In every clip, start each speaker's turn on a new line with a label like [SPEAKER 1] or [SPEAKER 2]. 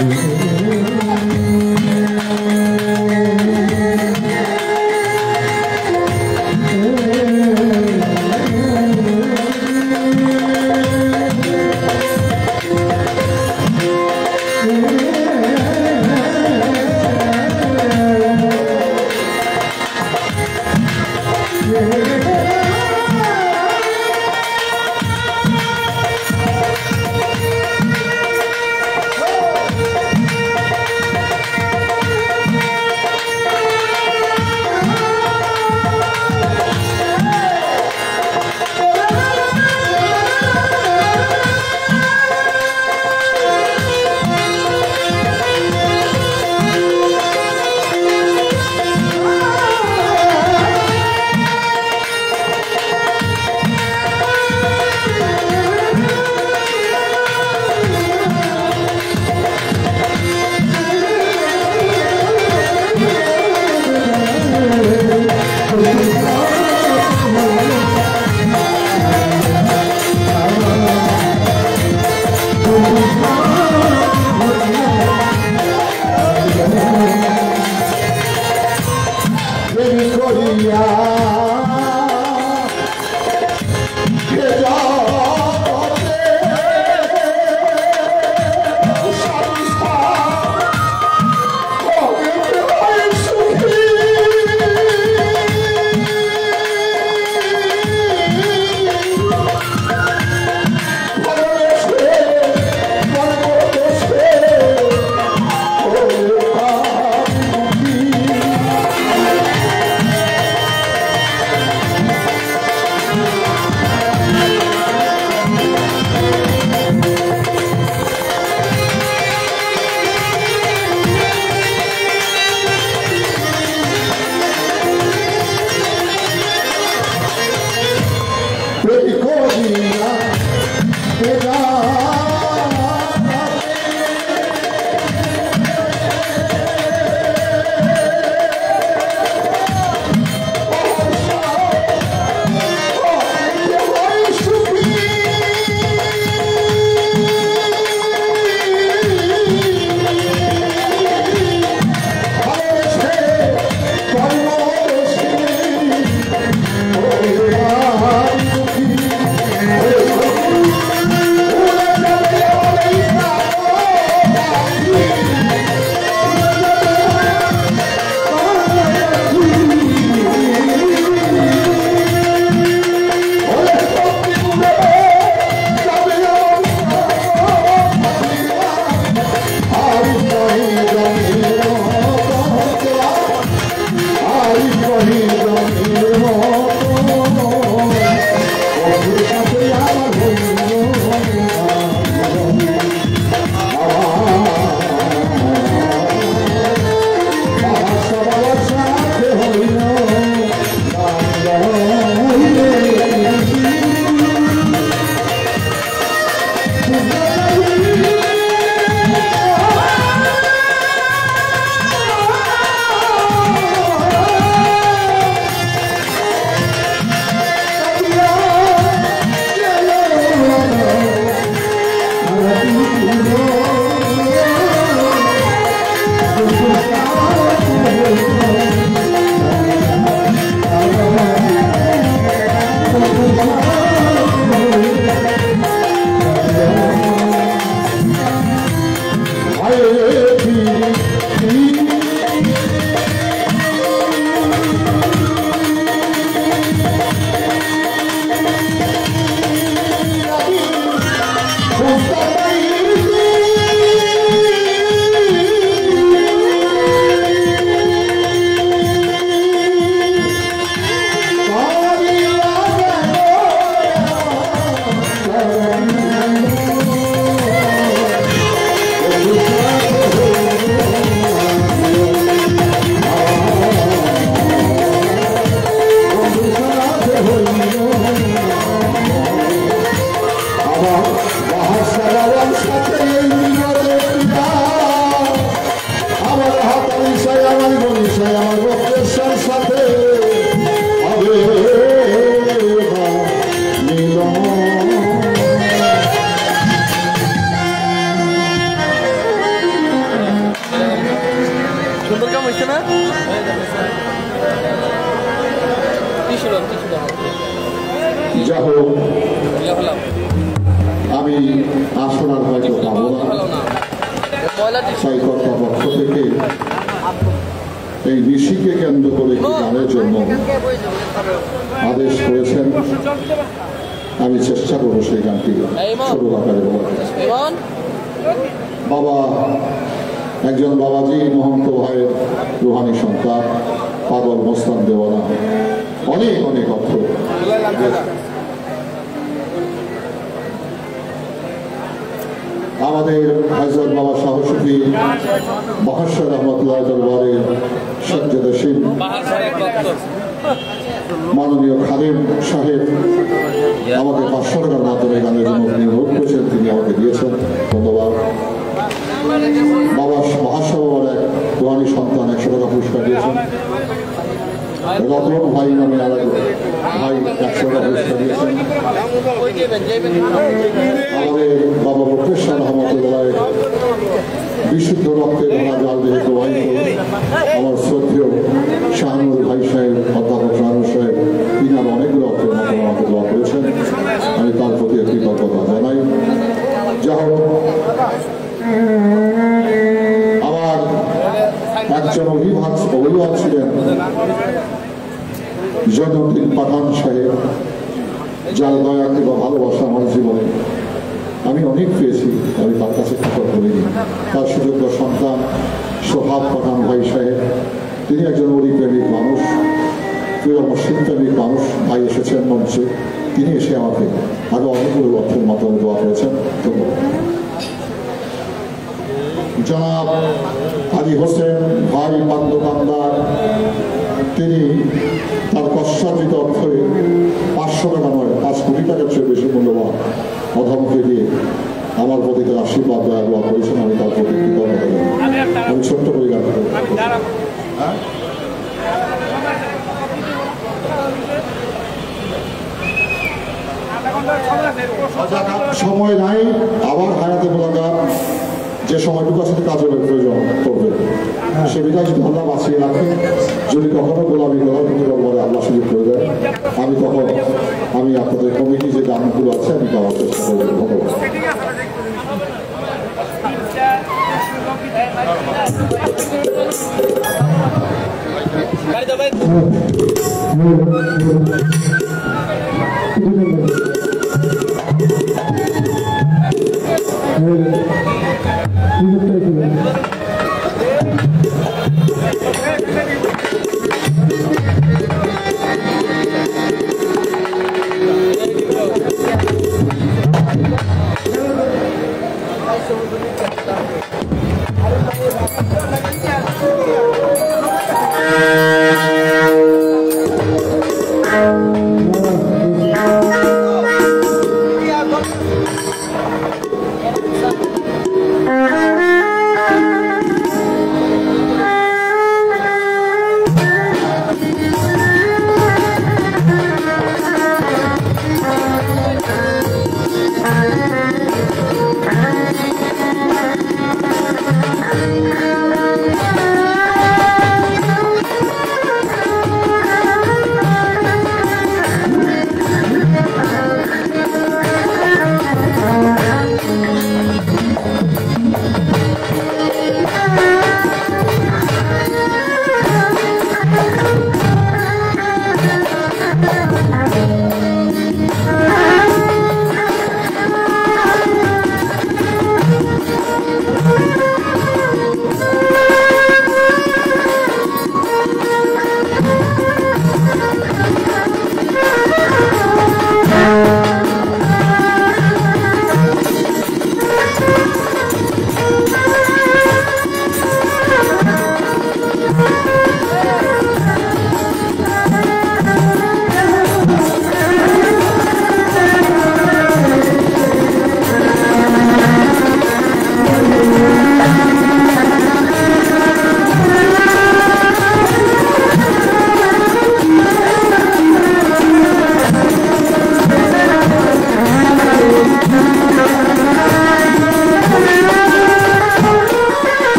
[SPEAKER 1] Oh, হয়েছে না?
[SPEAKER 2] যা হোক, আমি আসনার হয়তো পাবো না, তাই কর্তৃপক্ষ থেকে এই ঋষিকে কেন্দ্র করে গানের জন্য আদেশ করেছেন। আমি চেষ্টা করবো সেই গানটি ছোট আকারে বলার। বাবা একজন বাবাজি মহন্ত ভাইয়ের রুহানি সন্তান, পাগল মোস্তান দেওয়ানা, অনেক অনেক অর্থ। আমাদের হযরত বাবা সাহসী মহাশয় রহমতুল্লাহ দরবারের সজ্জাদশীল মাননীয় খালেদ সাহেব আমাকে 500 টাকার মাধ্যমে গানের জন্য অনুরোধ করেছেন, তিনি আমাকে দিয়েছেন, ধন্যবাদ। বাবা মহাশয় বাবার এক রুহানি সন্তান 100 টাকা পুরস্কার দিয়েছেন। রতন ভাই নামে আর এক ভাই 100 টাকা পুরস্কার দিয়েছেন। আমাদের বাবা প্রফেসর রহমতুল্লাহ বিশুদ্ধ রক্তে ধরা জল দিয়ে প্রবাহিত আমার শ্রদ্ধেয় শাহানুর ভাই সাহেব, অধ্যাপক শাহানুর সাহেব, তিনি আর অনেকগুলো অর্থের মাধ্যমে আমাকে দোয়া করেছেন, আমি তার প্রতি কৃতজ্ঞতা জানাই। যা হোক, আমার একজন অভিভাবক ছিলেন জয়নুদ্দিন পাঠান সাহেব, যার দয়া কিংবা ভালোবাসা আমার জীবনে আমি অনেক পেয়েছি, আমি তার কাছে খবর করিনি। তার সুযোগ্য সন্তান সোহাগ পাঠান ভাই সাহেব, তিনি একজন অলিপ্রেমিক মানুষ, প্রিয় মসজিদপ্রেমিক মানুষ। ভাই এসেছেন মঞ্চে, তিনি এসে আমাকে আরো অনেকগুলো অর্থের মাধ্যমে দোয়া করেছেন, ধন্যবাদ। জনাব আলী হোসেন ভাই বান্দোকান্দার, তিনি তার কষ্টার্জিত অর্থে 500 টাকা নয় 5 কোটি টাকার চেয়ে বেশি মূল্যবান অধমকে দিয়ে আমার প্রতি তার আশীর্বাদ দয়া করেছেন, আমি তার প্রতি কৃতজ্ঞতা জানাই। আমি ছোট্ট করে গান সময় নাই, আবার হায়াতে মোলাকাত যে সময়টুকু আসলে কাজের প্রয়োজন করবে, সে বিধায় যদি আল্লাহ বাঁচিয়ে রাখেন, যদি কখনো গোলামি করার পরে আল্লাহ সুযোগ করে দেয়, আমি তখন আমি আপনাদের কমিটি যে গানগুলো আছে আমি গাওয়ার চেষ্টা করবো।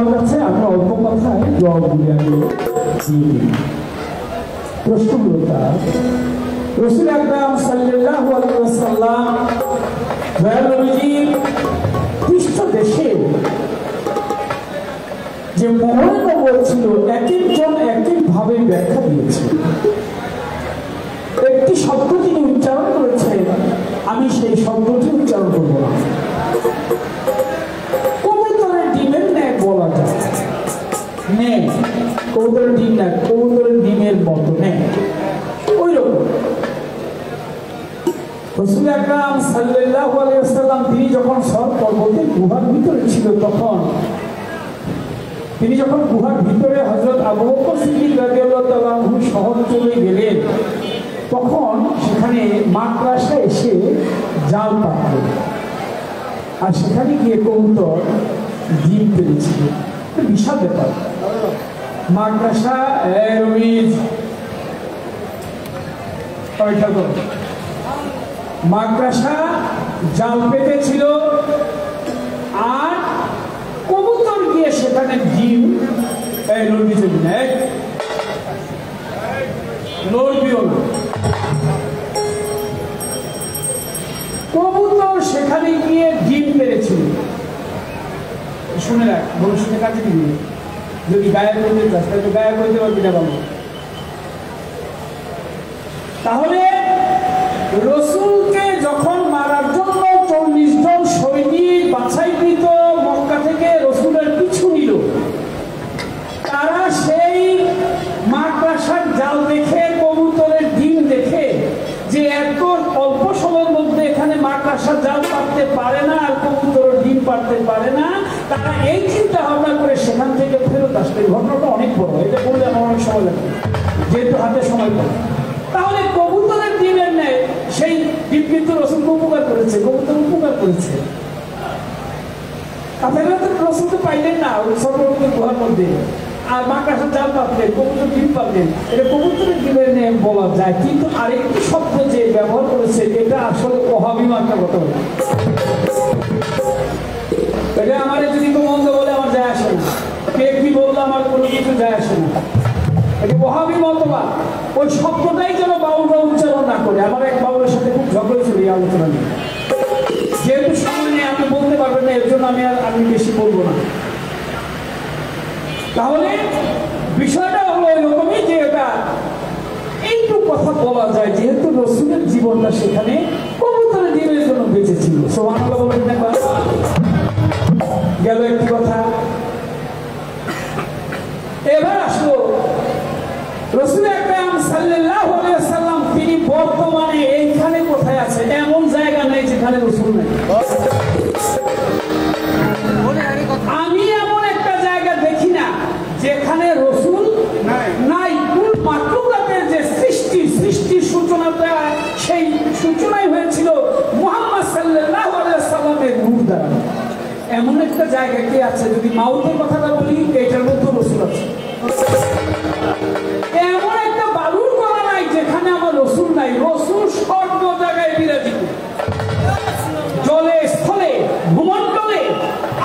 [SPEAKER 1] আমার কাছে আমি অল্প কথায় জবাবগুলি আগে দিয়ে দিই। প্রশ্নগুলো তার রাসূল আকরাম সাল্লাল্লাহু আলাইহি ওয়াসাল্লাম দয়াল নবীজির পৃষ্ঠ দেশে যে মোহর নবুয়ত ছিল এক একজন এক এক ভাবে ব্যাখ্যা দিয়েছে। একটি শব্দ তিনি উচ্চারণ করেছেন, আমি সেই শব্দটি উচ্চারণ করব না। কবুতরের ডিমের ন্যায় বলা যায়, নেই কবুতরের ডিম না, কবুতরের ডিমের মতো নেই, ওই রকম। রাসূল আকরাম সাল্লাল্লাহু আলাইহি ওয়াসাল্লাম তিনি যখন সর পর্বতের গুহার ভিতরে ছিল, তখন তিনি যখন গুহার ভিতরে হযরত আবু বকর সিদ্দিক রাদিয়াল্লাহু তাআলা আনহু শহর চলে গেলেন, তখন সেখানে মাকড়সা এসে জাল পাতল, আর সেখানে গিয়ে কবুতর ডিম পেড়েছিল। বিশাল ব্যাপার। মাকড়সা মাকড়সা জাল পেতেছিল, আর কবুতর গিয়ে সেখানে ডিম লড়বিও না। কবুতর সেখানে গিয়ে ডিম পেড়েছিল। শুনে রাখ, ভবিষ্যতে কাজে দিবি, যদি গায়ে করতে চাস তাহলে গায়ে করতে পারবি না বাবু। তাহলে রাসূলকে যখন মারার জন্য 40 জন সৈনিক বাছাইকৃত মক্কা থেকে রাসূলের পিছু নিল, তারা সেই মাকড়সার জাল দেখে, কবুতরের ডিম দেখে, যে এত অল্প সময়ের মধ্যে এখানে মাকড়সার জাল পাততে পারে না আর কবুতরের ডিম পাততে পারে না, তারা এই চিন্তা ভাবনা করে সেখান থেকে ফেরত আসবে। ঘটনাটা অনেক বড়, এটা বললে আমার অনেক সময় লাগবে, যেহেতু হাতে সময় পাবে। তাহলে কবুতরের ডিমের নেই, সেই ডিম কিন্তু রাসূলকে উপকার করেছে, কবুতর উপকার করেছে। আপনারা তো রাসূলকে পাইলেন না ওই সর্বপ্রথম গুহার মধ্যে, আর মাকড়সার জাল পাতলেন, কবুতর ডিম পাতলেন, এটা কবুতরের ডিমের নেই বলা যায়। কিন্তু আরেকটি শব্দ যে ব্যবহার করেছে, এটা আসলে ওহাবি মার্কা কথা বলে। এটা আমার যদি কেউ মন্দ বলে আমার যায় আসে না, কে কি বললো আমার কোনো কিছু যায় আসে না। এটা ওহাবি মতবাদ। ওই শব্দটাই যেন বাউলরা উচ্চারণ না করে। আমার এক বাউলের সাথে খুব ঝগড়া ছিল এই আলোচনা নিয়ে, যেহেতু সময় নেই আপনি বলতে পারবেন না, এর জন্য আমি বেশি বলবো না। তাহলে বিষয়টা হলো এরকমই যে এটা একটু কথা বলা যায়, যেহেতু রাসূলের জীবনটা সেখানে কবুতরের ডিমের জন্য বেঁচে ছিল। সুবহানাল্লাহ বলবেন না? গেল একটি কথা। এবার আসলো রাসূল আকরাম সাল্লাল্লাহু আলাইহি ওয়াসাল্লাম তিনি বর্তমানে এইখানে কোথায় আছে? এমন জায়গা নেই যেখানে রাসূল নেই। আমি এমন একটা জায়গা দেখি না যেখানে রাসূল নাই। কুল মাখলুকাতের যে সৃষ্টির সূচনাটা, সেই সূচনাই হয়েছিল মুহাম্মদ সাল্লাল্লাহু আলাইহি ওয়াসাল্লামের নূর দ্বারা। এমন একটা জায়গা কি আছে? যদি মাউতের কথাটা বলি, এটার মধ্যে রাসূল আছে। এমন একটা বালুর কণা নাই যেখানে আমার রাসূল নাই। রাসূল সর্ব জায়গায় বিরাজিত, জলে, স্থলে, ভূমণ্ডলে,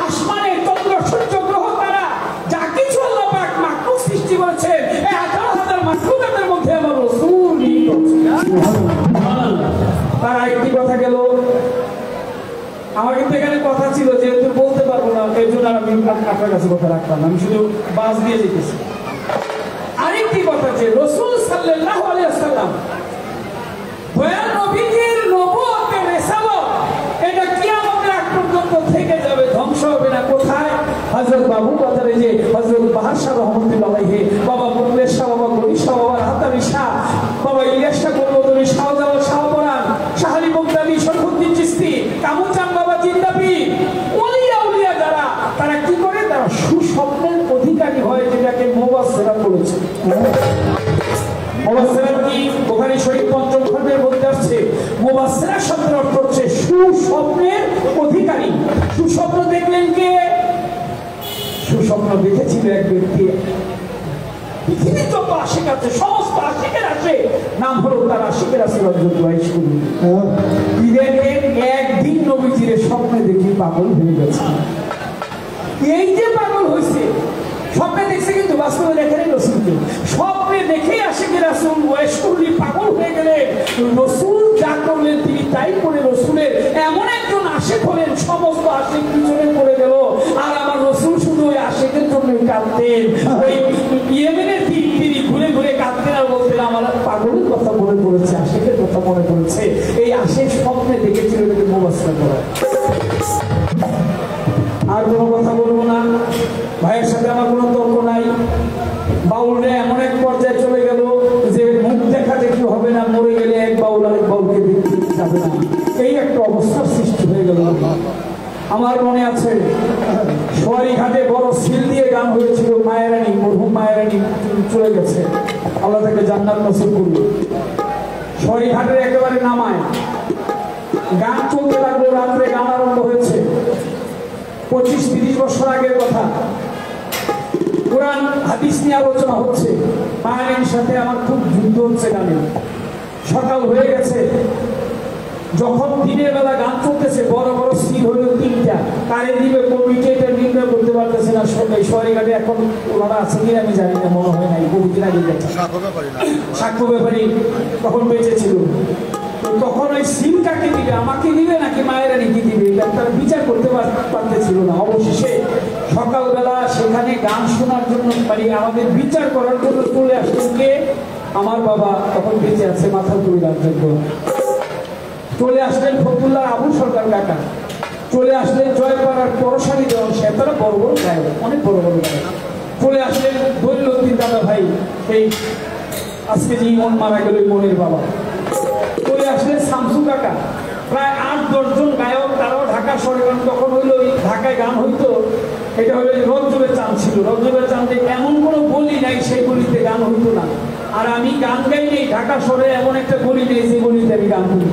[SPEAKER 1] আসমানে, চন্দ্র, সূর্য, গ্রহ, তারা, যা কিছু আল্লাহ পাক মাখলুক সৃষ্টি করেছেন, এই 18,000 মাখলুকাতের মধ্যে আমার রাসূল নিহিত আছে। তার আরেকটি কথা গেল, আমার কিন্তু এখানে কথা ছিল, যেহেতু বলতে পারবো না, এর জন্য আমি আপনার কাছে কথা রাখতাম, আমি শুধু বাস দিয়ে যেতেছি। আরেকটি কথা যে রাসূল সাল্লাল্লাহু আলাইহি ওয়াসাল্লাম দয়াল নবীজির নবুয়তের রিসালাত, এটা কিয়ামতের আগ পর্যন্ত থেকে যাবে, ধ্বংস হবে না। কোথায়? হযরত বাবু বাজারে যে হযরত বাহার শাহ রহমাতুল্লাহ আলাইহি, বাবা মুকলেশ শাহ, বাবা গনি শাহ, বাবা রাহাতাবি শাহ, বাবা ইলিয়াস শাহ গোলবদরি, শাহজালাল শাহ পরান, শাহ আলী মুকতাদি, শরফুদ্দিন চিশতি, কামুচান বাবা জিন্দাবি, ওলিয়া উলিয়া যারা, তারা কি করে? তারা সুস্বপ্নের অধিকারী হয়, যেটাকে মুবাসসিরা বলেছে। মুবাসসিরা কি? বুখারী শরীফ ৫ম খণ্ডের মধ্যে আছে। মুবাসসিরা শব্দের অর্থ হচ্ছে সুস্বপ্নের অধিকারী। সুস্বপ্ন দেখলেন কে? সুস্বপ্ন দেখেছিল এক ব্যক্তি। পৃথিবীর যত আশিক আছে, সমস্ত আশিকের আছে, নাম হলো তার আশিকের আছে একদিন নবীজির স্বপ্নে দেখি পাগল হয়ে গেছে। এই যে পাগল হয়েছে, রাসূল দেখেন রাসূলকে স্বপ্নে দেখেই আশিকে রাসূল ওয়াইশকুলি পাগল হয়ে গেলেন। রাসূল যা করলেন তিনি তাই করে রাসূলের এমন একজন আশিক হলেন, সমস্ত আশিক পিছনে পড়ে গেল। আর আমার রাসূল শুধু ওই আশিকের জন্য কাঁদতেন। ওই ইয়েমেনের তিনি ঘুরে ঘুরে কাঁদতেন আর বলতেন আমার পাগলের কথা মনে পড়েছে, আশিকের কথা মনে পড়েছে। এই আশিক স্বপ্নে দেখেছিল এটাকে মুবাসসা করা। আর কোনো কথা বলবো না, ভাইয়ের সাথে আমার কোনো তর্ক নাই। বাউলরা এমন এক পর্যায়ে চলে গেল যে মুখ দেখা দেখি হবে না, মরে গেলে এক বাউল আরেক বাউলকে দেখতে যাবে না, এই একটা অবস্থার সৃষ্টি হয়ে গেল। আমার মনে আছে সোয়ারিঘাটে বড় সিল দিয়ে গান হয়েছিল, মায়েরানী, মরহুম মায়েরানী চলে গেছে, আল্লাহ তাকে জান্নাত নসিব করল। সোয়ারিঘাটের একেবারে নামায় গান চলতে লাগলো, রাত্রে গান আরম্ভ হয়েছে। 25-30 বছর আগের কথা, কোরআন হাদিস নিয়ে আলোচনা হচ্ছে, মায়ের সাথে আমার খুব যুদ্ধ হচ্ছে গানে। সকাল হয়ে গেছে, যখন দিনের বেলা গান চলতেছে, বড় বড় সিল হলো 3টা, কারে দিবে কমিটি এটা নির্ণয় করতে পারতেছে না। শহরে ঘাটে এখন ওনারা আছে কিনা আমি জানি না, মনে হয় নাই, বহুদিন আগে সাক্ষ্য ব্যাপারী তখন বেঁচে ছিল। তখন ওই সিলটাকে দিবে, আমাকে দিবে নাকি মায়েরানিকে দিবে, এটা তারা বিচার করতে পারতেছিল না। অবশেষে সকালবেলা সেখানে গান শোনার জন্য, মানে আমাদের বিচার করার জন্য চলে আসলেন কে? আমার বাবা তখন বেঁচে আছে, মাথা তুলে রাখবেন। চলে আসলেন ফতুল্লাহ আবু সরকার কাকা, চলে আসলেন জয়পাড়ার পরশালী দেওয়ান সাহেব, তারা বড় বড় গায়ক, অনেক বড় বড় গায়ক। চলে আসলেন দৈলুদ্দিন দাদা ভাই, এই আজকে যে ইমন মারা গেল ইমনের বাবা। চলে আসলেন শামসু কাকা, প্রায় 8-10 জন গায়ক, তারাও ঢাকা শহরে। কারণ তখন হইলো ঢাকায় গান হইতো, এটা হলো রজবের চাঁদ ছিল। রজবের চাঁদে এমন কোনো গলি নাই সেই গলিতে গান হইতো না। আর আমি গান গাই নেই ঢাকা শহরে, এমন একটা গলি নেই যে গলিতে আমি গান করি।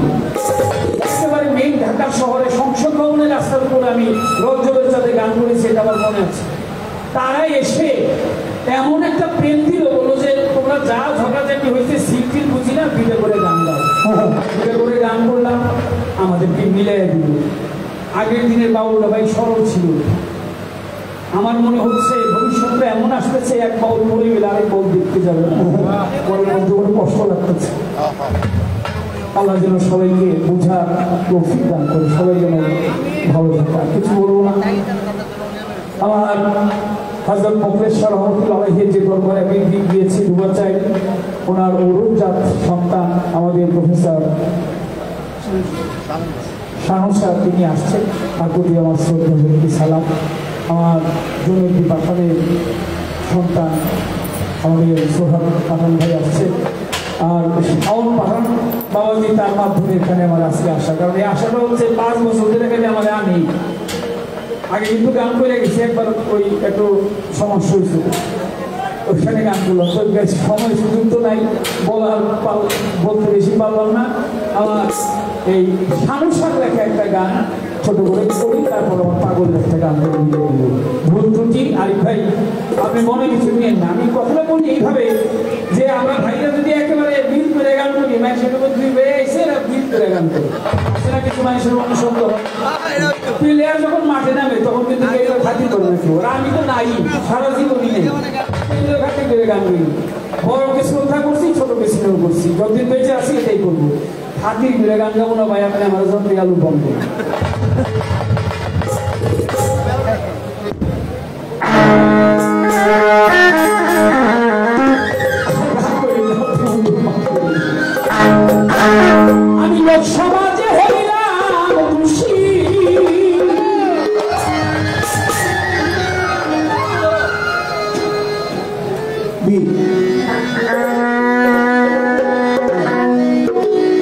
[SPEAKER 1] একেবারে মেইন ঢাকা শহরে সংসদ ভবনের রাস্তার উপরে আমি রজবের চাঁদে গান করেছি, এটা আমার মনে আছে। তারাই এসে এমন একটা প্রেম দিল, বললো যে তোমরা যা ঝগড়াঝাটি হয়েছে সিলটির বুঝি না, ভিড়ে করে গান দাও। ভিড়ে করে গান করলাম, আমাদেরকে মিলাই দিল। আগের দিনের বাউলরা ভাই সরল ছিল। আমার মনে হচ্ছে ভবিষ্যতে এমন আসতেছে, এক বাউল মরে গেলে আরেক বাউল দেখতে যাবে না, মনের মধ্যে কোনো কষ্ট লাগতেছে। আল্লাহ যেন সবাইকে বোঝার তৌফিক দান করে, সবাই যেন ভালো থাকে। আর কিছু বলবো না। আমার হযরত মুকলেশ্বর রহমতুল্লাহ আলাইহি যে দরবারে আমি গিয়েছি দুবার চাই, ওনার অরুণজাত সন্তান আমাদের প্রফেসর শাহনুর সাহেব, তিনি আসছেন। তার প্রতি আমার শ্রদ্ধা সালাম। আমার জনৈক পাঠানের সন্তান আমাদের সোহাগ পাঠান ভাই আসছে। আর শাওন পাঠান বাবাজি, তার মাধ্যমে এখানে আমার আজকে আসা। কারণ এই আশাটা হচ্ছে 5 বছর ধরে এখানে আমার আনি। আগে কিন্তু গান করে গেছি, একবার ওই একটু সমস্যা হয়েছিল, ওইখানে গান করলাম। সময় সুযোগ তো নাই, বলতে বেশি পারলাম না। আমার এই শানুসার লেখা একটা গান ছোট করে করি, তারপর আমার পাগল একটা গান করে দিয়ে দিল। ভুল ত্রুটি আরিফ ভাই আপনি মনে কিছু নিয়েন না। আমি কথাটা বলি এইভাবে যে আমরা ভাইরা যদি একেবারে বিল করে গান করি, মানুষের উপর 2 বেয়ে এসে বিল করে গান করি, সেটা কিছু মানুষের অনুসন্দ হয়। প্লেয়ার যখন মাঠে নামে তখন কিন্তু খাতির করে না কেউ। আমি তো নাই, সারা জীবনই নেই, খাতির করে গান করি। বড়কে শ্রদ্ধা করছি, ছোটকে স্নেহ করছি, যতদিন বেঁচে আসি এটাই করবো। খাতির করে গান গাবো না ভাই, আপনি আমার যন্ত্রে আলু বন্ধ। আমি লোক সমাজে হইলাম খুশি,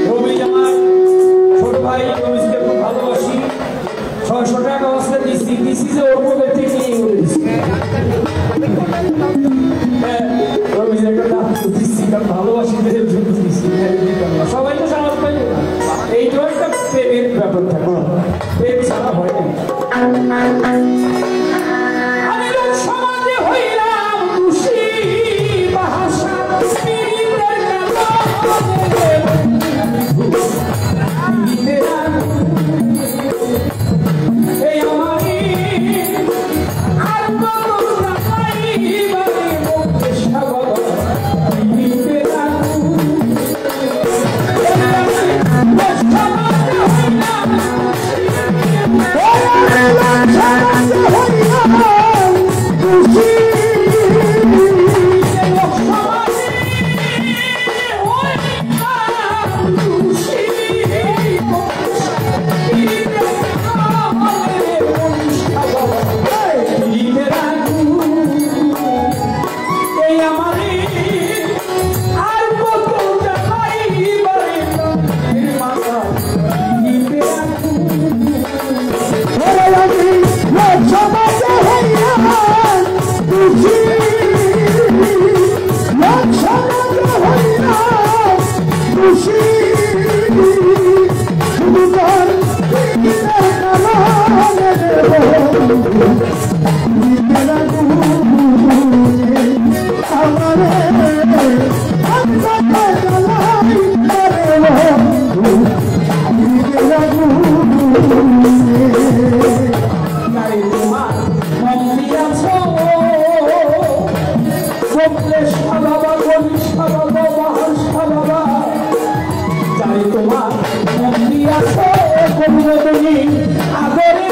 [SPEAKER 1] রবি আমার ছোট ভাই, রবিকে খুব ভালোবাসি। 600 টাকা অবস্থা দিচ্ছি যে ওর মধ্যে থেকে নিয়ে বলেছি রবি একটা দাম দিচ্ছি, কারণ ভালোবাসি দিচ্ছি। সবাই তো সাহস পাই না, এইটাও একটা প্রেমের ব্যাপার থাকে, প্রেম ছাড়া হয় না। আমি সমাজে হইলাম খুশি, কমলেশা বাবা গরিষ্ঠা বাবা মহার্ষা বাবা জানি তোমার মন্দির আছে করবে তুমি আদরের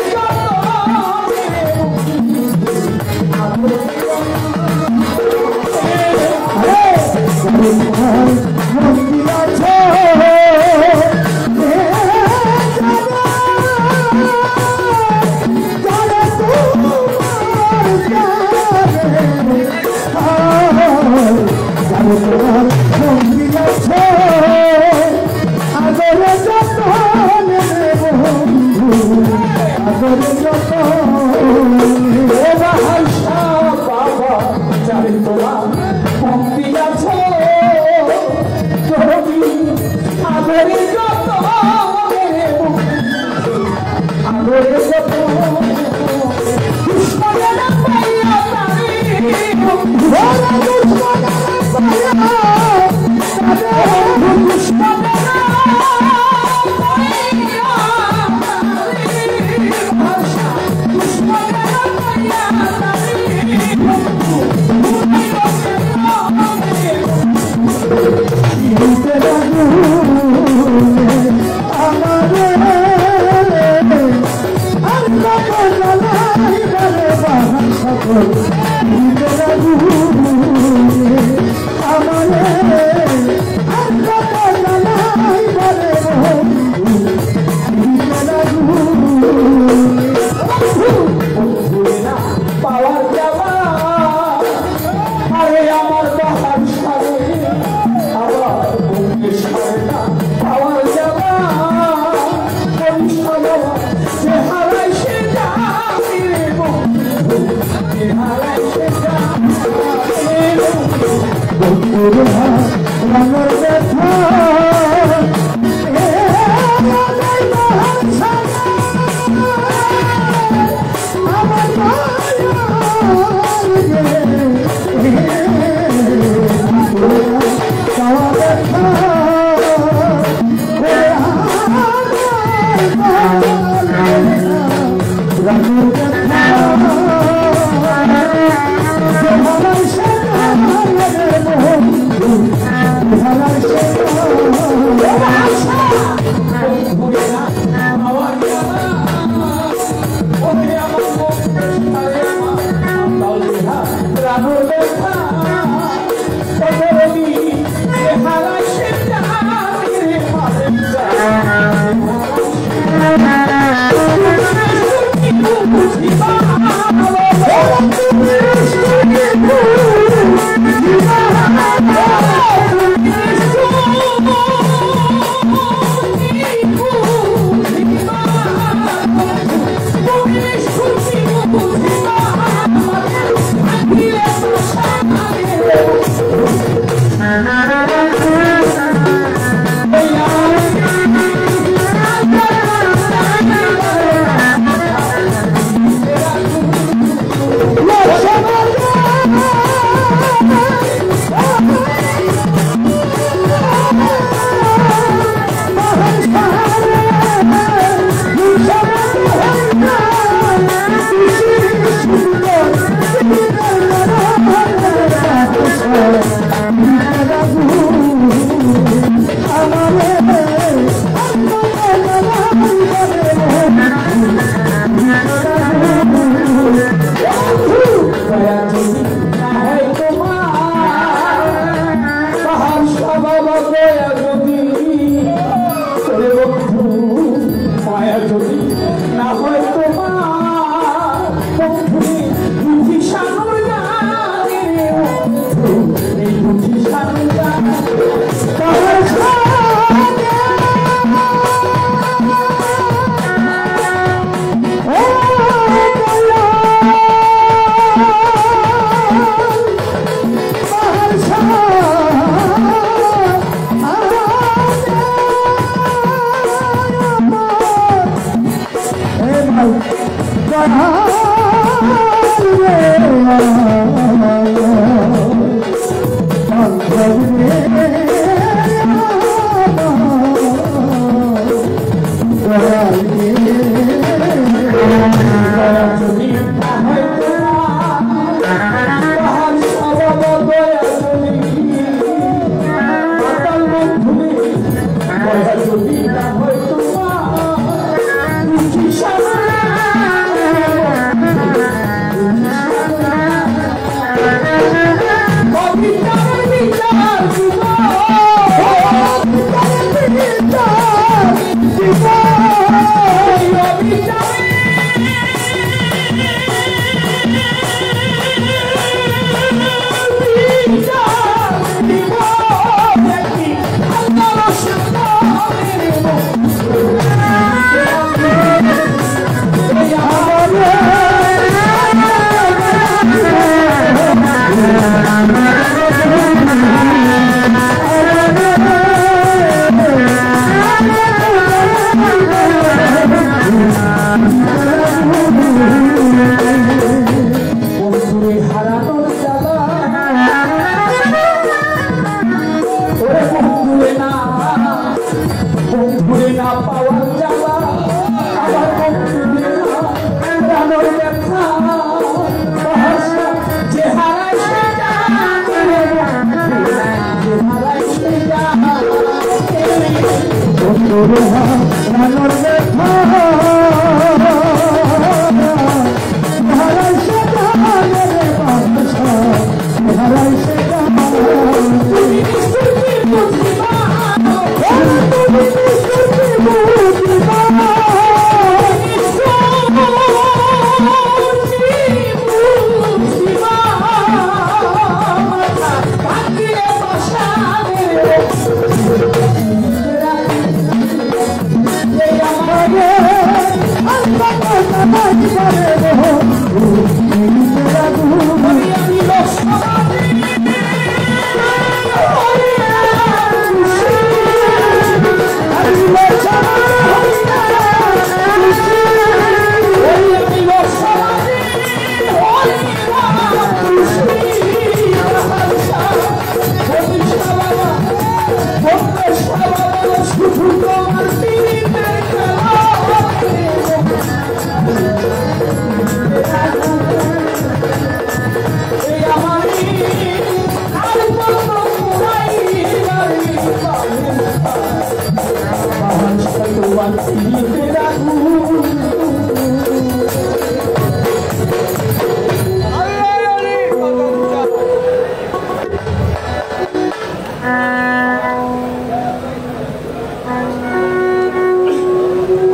[SPEAKER 1] মন্দির আছে
[SPEAKER 3] I'm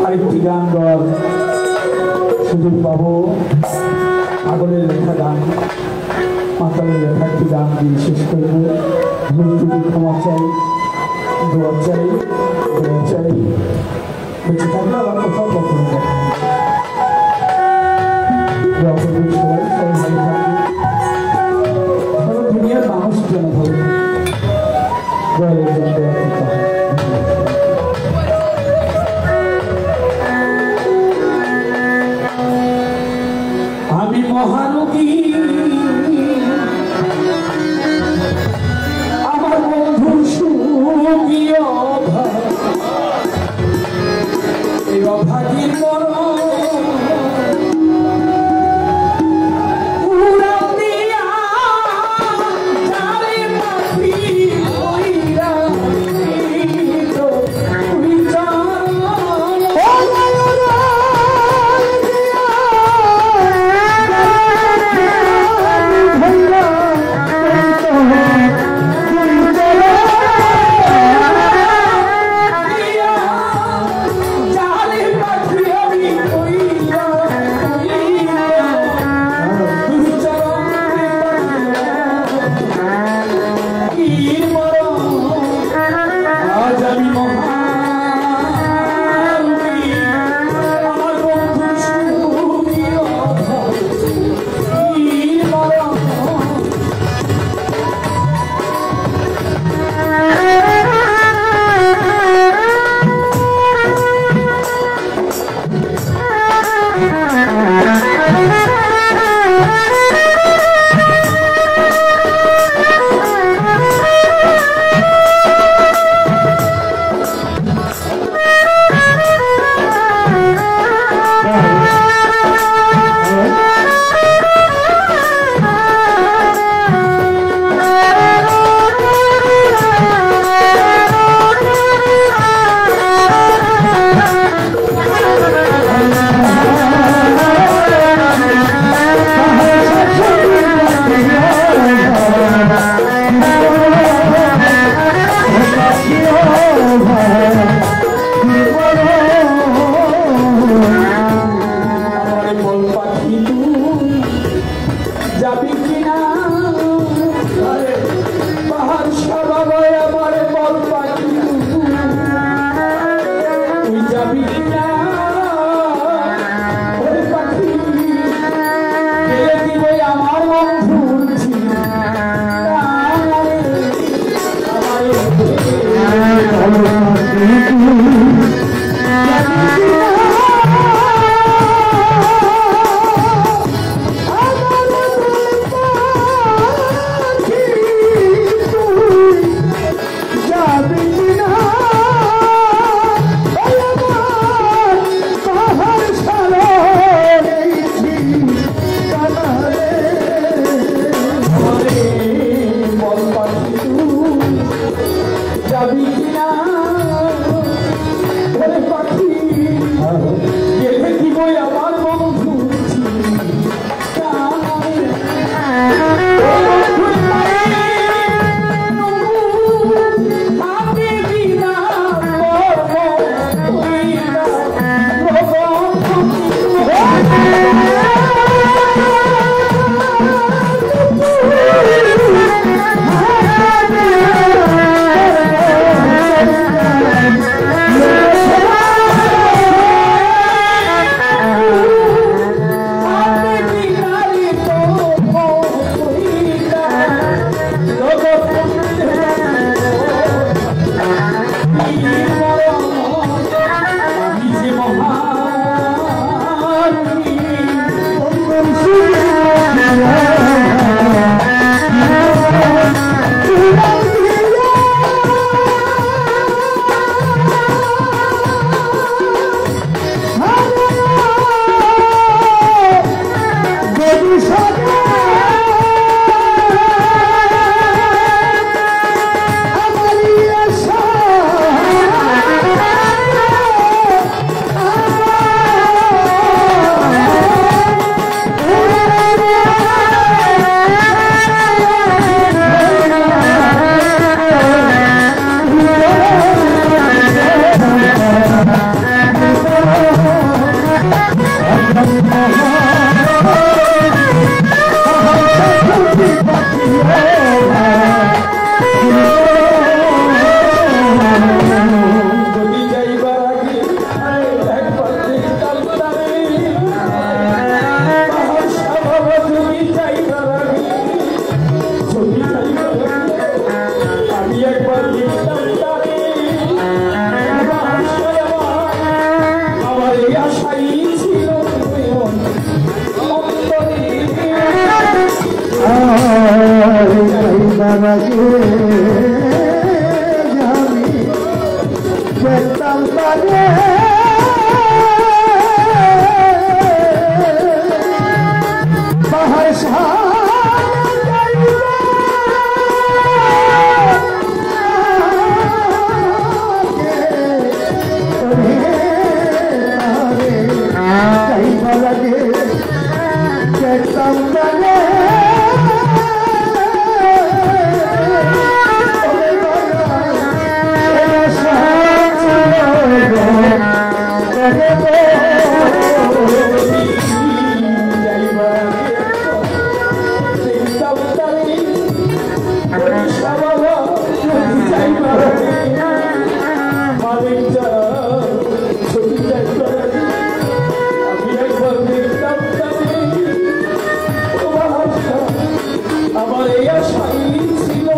[SPEAKER 1] আরেকটি গান গাওয়ার সুযোগ পাবো। আগলের লেখা গান, মাতালের লেখা একটি গান দিয়ে শেষ করবো। ভুল ত্রুটি ক্ষমা চাই, দোয়া চাই, দোয়া চাই। বেঁচে থাকলে আবার কোথাও কখনো দেখা দোয়া করবেন সবাই, সবাই ভালো থাকবে। সারা দুনিয়ার মানুষ যেন ভালো থাকে, দোয়ালের জন্য দোয়া করতে হয়। আমি মহানবী, আমার বন্ধুর সুখী অভাগীর মরণ
[SPEAKER 3] যাইবার আগে আমি দেখতাম তারে বাহার যাইবার আগে দেখতাম তারে
[SPEAKER 1] আমার এই আশাই ছিল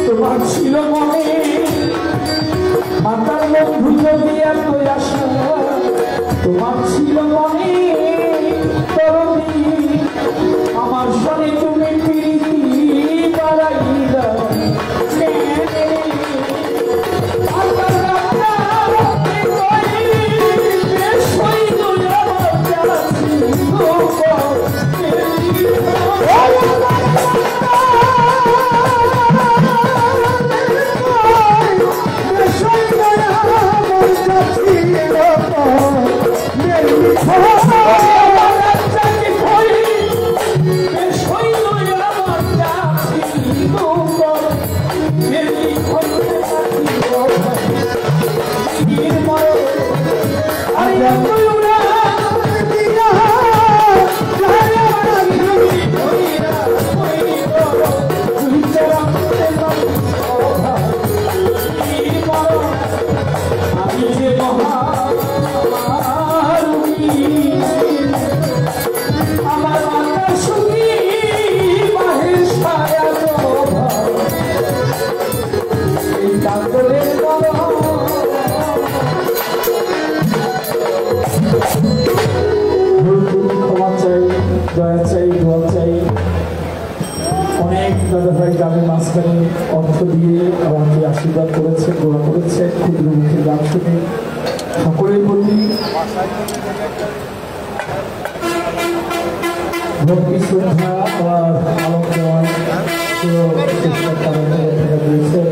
[SPEAKER 1] তোমার ছিল মনে মাতার বন্ধু যদি এত আশা তোমার ছিল মনে তরুণী আমার সনে তুমি প্রীতি বাড়াইলা দয়া চাই দোয়া চাই অনেক দাদা ভাই গ্রামের মাঝখানে অর্থ দিয়ে আমাকে আশীর্বাদ করেছে দোয়া করেছে ক্ষুদ্র মুখের গান শুনে সকলের প্রতি ভক্তি শ্রদ্ধা আর আলোক দেওয়ার চেষ্টা দিয়েছে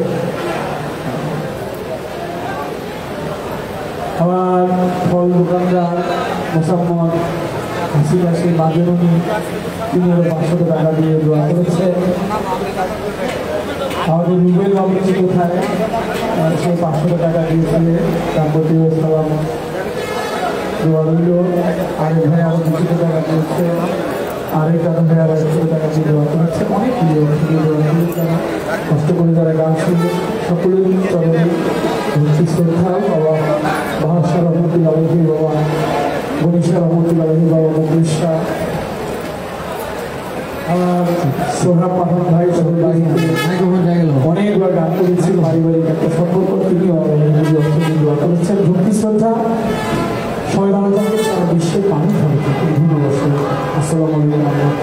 [SPEAKER 1] আমার ফল দোকানদার মোসাম্মদ হাসি মাঝেরুনি তিনি আরো 500 টাকা দিয়ে দোয়া করেছে আমাদের রুবেল বাবুজি কোথায় সে 500 টাকা দিয়েছে তার প্রতি সালাম দোয়া রইল আরেক ভাই আরো 200 টাকা দিয়েছে আরেক দাদা ভাই আরো 100 টাকা দিয়ে দোয়া করেছে অনেক কষ্ট করে যারা গান শুনবে সকলের চরণে ভক্তি শ্রদ্ধা বাবা বাহাসা রহমতুল আলহী বাবা গণেশা রহমতুল আলহী বাবা মুকেশা আমার সোহা পাঠান ভাই অনেকবার গান করেছি পারিবারিক একটা সম্পর্ক তিনি দোয়া করেছেন ভক্তি শ্রদ্ধা সবাই ভালো থাকবে সারা বিশ্বের মানুষ ভালো থাকবে ধন্যবাদ আসসালামু আলাইকুম।